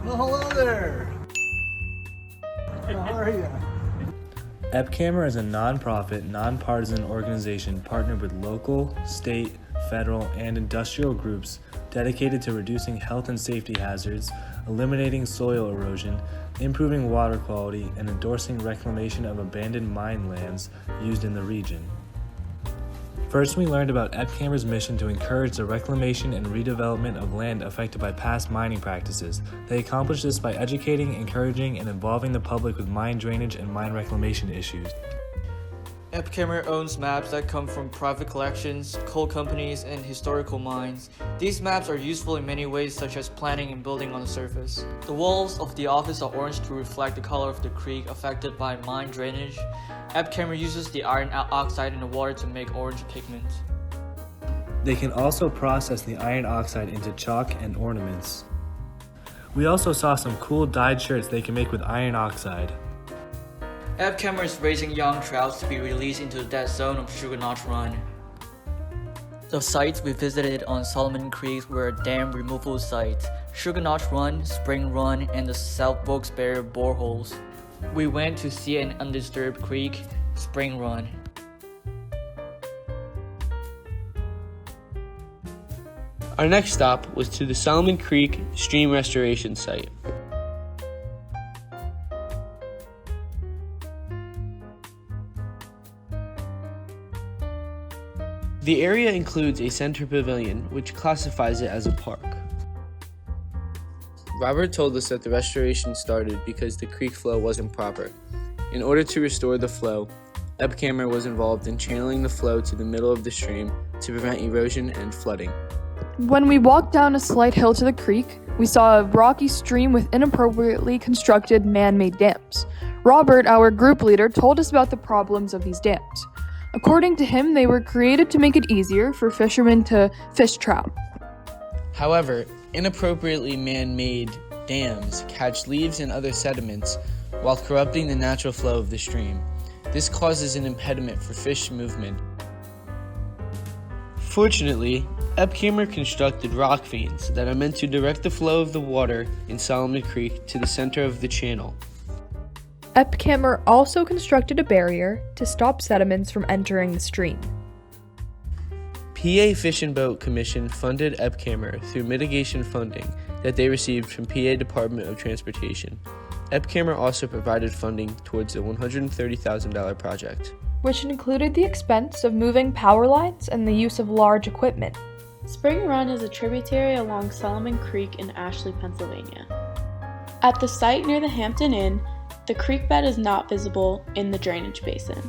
Well, hello there. How are you? EPCAMER is a non-profit, non-partisan organization partnered with local, state, federal, and industrial groups dedicated to reducing health and safety hazards, eliminating soil erosion, improving water quality, and endorsing reclamation of abandoned mine lands used in the region. First, we learned about EPCAMER's mission to encourage the reclamation and redevelopment of land affected by past mining practices. They accomplish this by educating, encouraging, and involving the public with mine drainage and mine reclamation issues. EPCAMER owns maps that come from private collections, coal companies, and historical mines. These maps are useful in many ways, such as planning and building on the surface. The walls of the office are orange to reflect the color of the creek affected by mine drainage. EPCAMER uses the iron oxide in the water to make orange pigment. They can also process the iron oxide into chalk and ornaments. We also saw some cool dyed shirts they can make with iron oxide. EPCAMER is raising young trouts to be released into the dead zone of Sugar Notch Run. The sites we visited on Solomon Creek were dam removal sites, Sugar Notch Run, Spring Run, and the South Wilkes-Barre boreholes. We went to see an undisturbed creek, Spring Run. Our next stop was to the Solomon Creek Stream Restoration Site. The area includes a center pavilion, which classifies it as a park. Robert told us that the restoration started because the creek flow wasn't proper. In order to restore the flow, EPCAMER was involved in channeling the flow to the middle of the stream to prevent erosion and flooding. When we walked down a slight hill to the creek, we saw a rocky stream with inappropriately constructed man-made dams. Robert, our group leader, told us about the problems of these dams. According to him, they were created to make it easier for fishermen to fish trout. However, inappropriately man-made dams catch leaves and other sediments while corrupting the natural flow of the stream. This causes an impediment for fish movement. Fortunately, EPCAMER constructed rock veins that are meant to direct the flow of the water in Solomon Creek to the center of the channel. EPCAMER also constructed a barrier to stop sediments from entering the stream. PA Fish and Boat Commission funded EPCAMER through mitigation funding that they received from PA Department of Transportation. EPCAMER also provided funding towards the $130,000 project, which included the expense of moving power lines and the use of large equipment. Spring Run is a tributary along Solomon Creek in Ashley, Pennsylvania. At the site near the Hampton Inn, the creek bed is not visible in the drainage basin.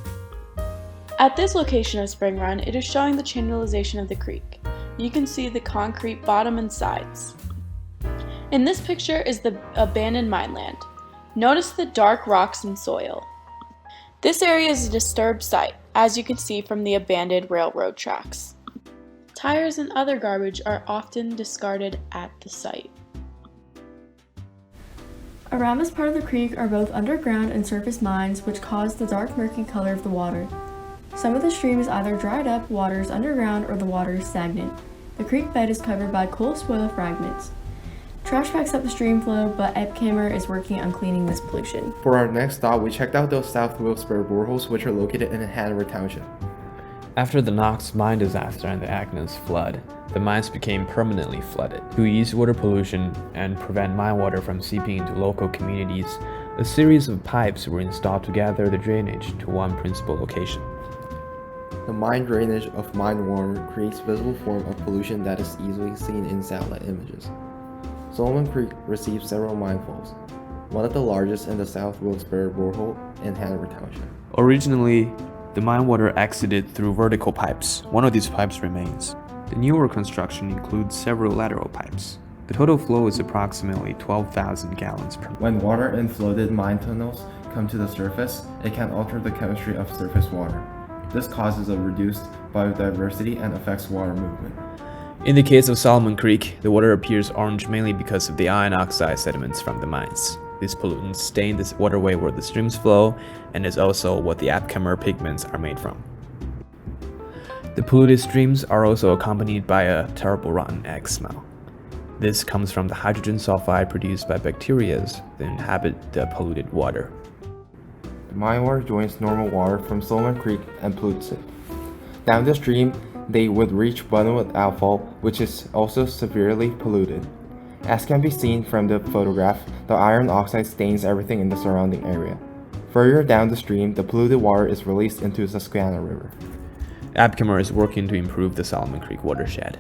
At this location of Spring Run, it is showing the channelization of the creek. You can see the concrete bottom and sides. In this picture is the abandoned mine land. Notice the dark rocks and soil. This area is a disturbed site, as you can see from the abandoned railroad tracks. Tires and other garbage are often discarded at the site. Around this part of the creek are both underground and surface mines, which cause the dark murky color of the water. Some of the stream is either dried up, water is underground, or the water is stagnant. The creek bed is covered by coal soil fragments. Trash backs up the stream flow, but EPCAMER is working on cleaning this pollution. For our next stop, we checked out those South Wilkes-Barre boreholes, which are located in Hanover Township. After the Knox mine disaster and the Agnes flood, the mines became permanently flooded. To ease water pollution and prevent mine water from seeping into local communities, a series of pipes were installed to gather the drainage to one principal location. The mine drainage of mine water creates visible form of pollution that is easily seen in satellite images. Solomon Creek receives several mine flows, one of the largest in the South Wilkes-Barre borehole in Hanover Township. Originally, the mine water exited through vertical pipes. One of these pipes remains. The newer construction includes several lateral pipes. The total flow is approximately 12,000 gallons per minute. When water in flooded mine tunnels come to the surface, it can alter the chemistry of surface water. This causes a reduced biodiversity and affects water movement. In the case of Solomon Creek, the water appears orange mainly because of the iron oxide sediments from the mines. These pollutants stain this waterway where the streams flow, and is also what the EPCAMER pigments are made from. The polluted streams are also accompanied by a terrible rotten egg smell. This comes from the hydrogen sulfide produced by bacteria that inhabit the polluted water. The mine water joins normal water from Solomon Creek and pollutes it. Down the stream, they would reach bottomwood outfall, which is also severely polluted. As can be seen from the photograph, the iron oxide stains everything in the surrounding area. Further down the stream, the polluted water is released into the Susquehanna River. APES is working to improve the Solomon Creek watershed.